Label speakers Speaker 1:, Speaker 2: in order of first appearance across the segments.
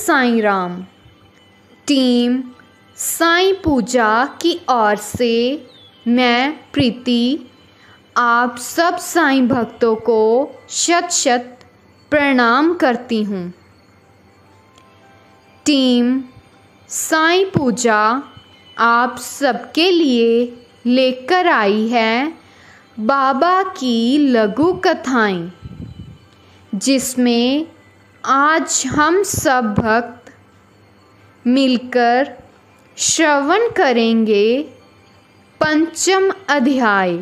Speaker 1: Sai Ram. Team Sai पूजा की ओर से मैं प्रीति आप सब साईं भक्तों को शत शत प्रणाम करती हूँ। टीम साईं पूजा आप सबके लिए लेकर आई है बाबा की लघु कथाएं, जिसमें आज हम सब भक्त मिलकर श्रवण करेंगे पंचम अध्याय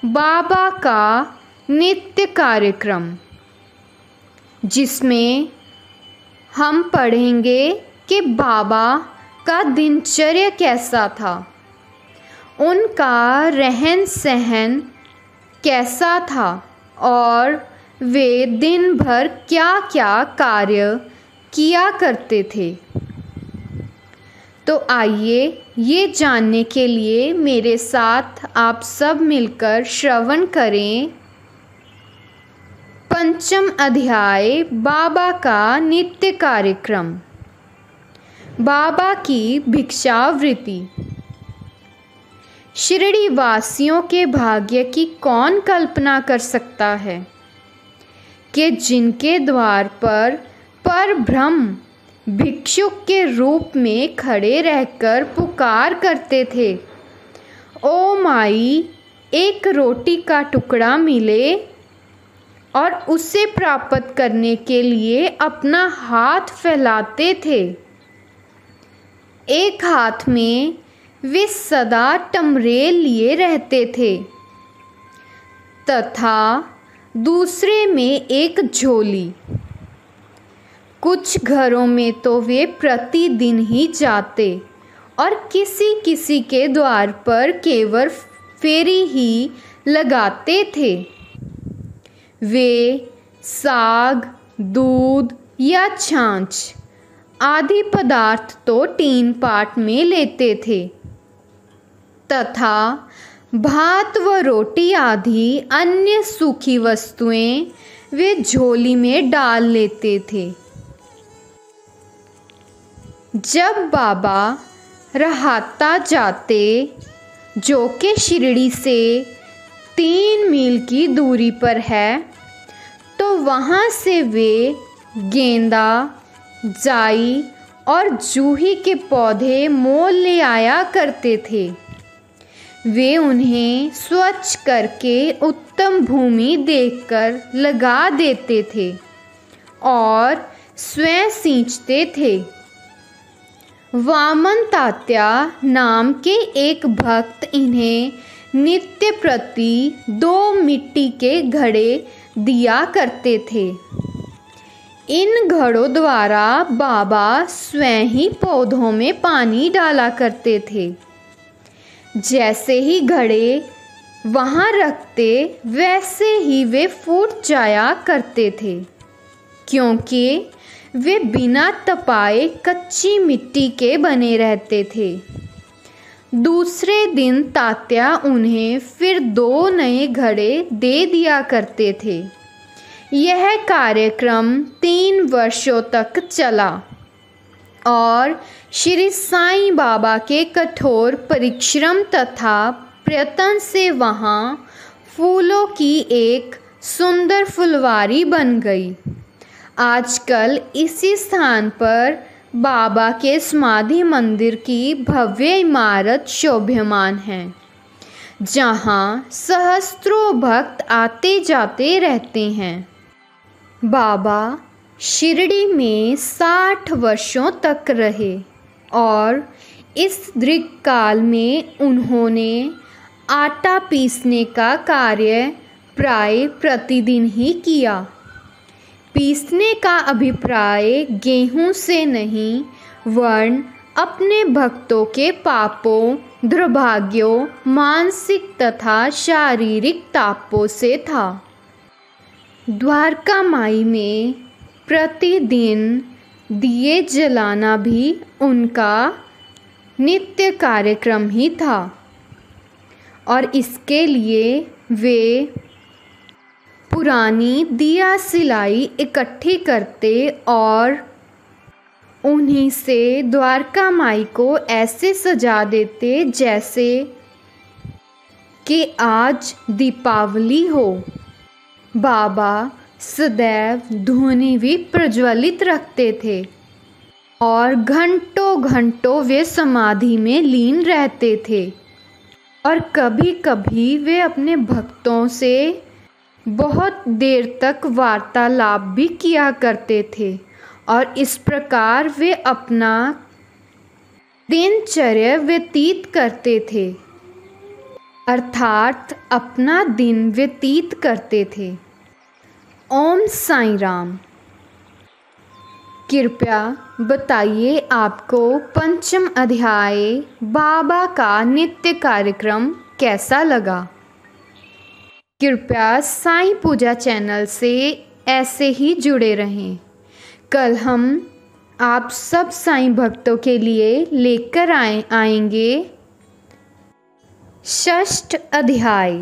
Speaker 1: बाबा का नित्य कार्यक्रम, जिसमें हम पढ़ेंगे कि बाबा का दिनचर्या कैसा था, उनका रहन सहन कैसा था और वे दिन भर क्या क्या कार्य किया करते थे। तो आइए ये जानने के लिए मेरे साथ आप सब मिलकर श्रवण करें पंचम अध्याय बाबा का नित्य कार्यक्रम। बाबा की भिक्षावृत्ति। शिरडी वासियों के भाग्य की कौन कल्पना कर सकता है कि जिनके द्वार पर परब्रह्म भिक्षुक के रूप में खड़े रहकर पुकार करते थे, ओ माई एक रोटी का टुकड़ा मिले, और उसे प्राप्त करने के लिए अपना हाथ फैलाते थे। एक हाथ में वे सदा टमरेल लिए रहते थे तथा दूसरे में एक झोली। कुछ घरों में तो वे प्रतिदिन ही जाते और किसी किसी के द्वार पर केवल फेरी ही लगाते थे। वे साग, दूध या छाछ आदि पदार्थ तो टीन पाट में लेते थे तथा भात व रोटी आदि अन्य सूखी वस्तुएं वे झोली में डाल लेते थे। जब बाबा रहाता जाते, जो कि शिरडी से 3 मील की दूरी पर है, तो वहाँ से वे गेंदा, जाई और जूही के पौधे मोल ले आया करते थे। वे उन्हें स्वच्छ करके उत्तम भूमि देखकर लगा देते थे और स्वयं सींचते थे। वामन तात्या नाम के एक भक्त इन्हें नित्य प्रति 2 मिट्टी के घड़े दिया करते थे। इन घड़ों द्वारा बाबा स्वयं ही पौधों में पानी डाला करते थे। जैसे ही घड़े वहाँ रखते, वैसे ही वे फूट जाया करते थे, क्योंकि वे बिना तपाए कच्ची मिट्टी के बने रहते थे। दूसरे दिन तात्या उन्हें फिर 2 नए घड़े दे दिया करते थे। यह कार्यक्रम 3 वर्षों तक चला और श्री साईं बाबा के कठोर परिश्रम तथा प्रयत्न से वहाँ फूलों की एक सुंदर फुलवारी बन गई। आजकल इसी स्थान पर बाबा के समाधि मंदिर की भव्य इमारत शोभ्यमान है, जहाँ सहस्त्रों भक्त आते जाते रहते हैं। बाबा शिरडी में 60 वर्षों तक रहे और इस दीर्घ काल में उन्होंने आटा पीसने का कार्य प्राय प्रतिदिन ही किया। पीसने का अभिप्राय गेहूं से नहीं, वरन अपने भक्तों के पापों, दुर्भाग्यों, मानसिक तथा शारीरिक तापों से था। द्वारका माई में प्रतिदिन दिए जलाना भी उनका नित्य कार्यक्रम ही था और इसके लिए वे पुरानी दिया सिलाई इकट्ठी करते और उन्हीं से द्वारका माई को ऐसे सजा देते जैसे कि आज दीपावली हो। बाबा सदैव धूनी भी प्रज्वलित रखते थे और घंटों घंटों वे समाधि में लीन रहते थे और कभी कभी वे अपने भक्तों से बहुत देर तक वार्तालाप भी किया करते थे और इस प्रकार वे अपना दिनचर्या व्यतीत करते थे, अर्थात अपना दिन व्यतीत करते थे। ओम साईं राम। कृपया बताइए आपको पंचम अध्याय बाबा का नित्य कार्यक्रम कैसा लगा। कृपया साईं पूजा चैनल से ऐसे ही जुड़े रहें। कल हम आप सब साईं भक्तों के लिए लेकर आएंगे षष्ठ अध्याय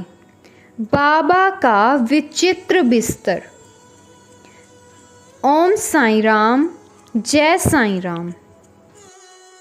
Speaker 1: बाबा का विचित्र बिस्तर। ओम साईं राम। जय साईं राम।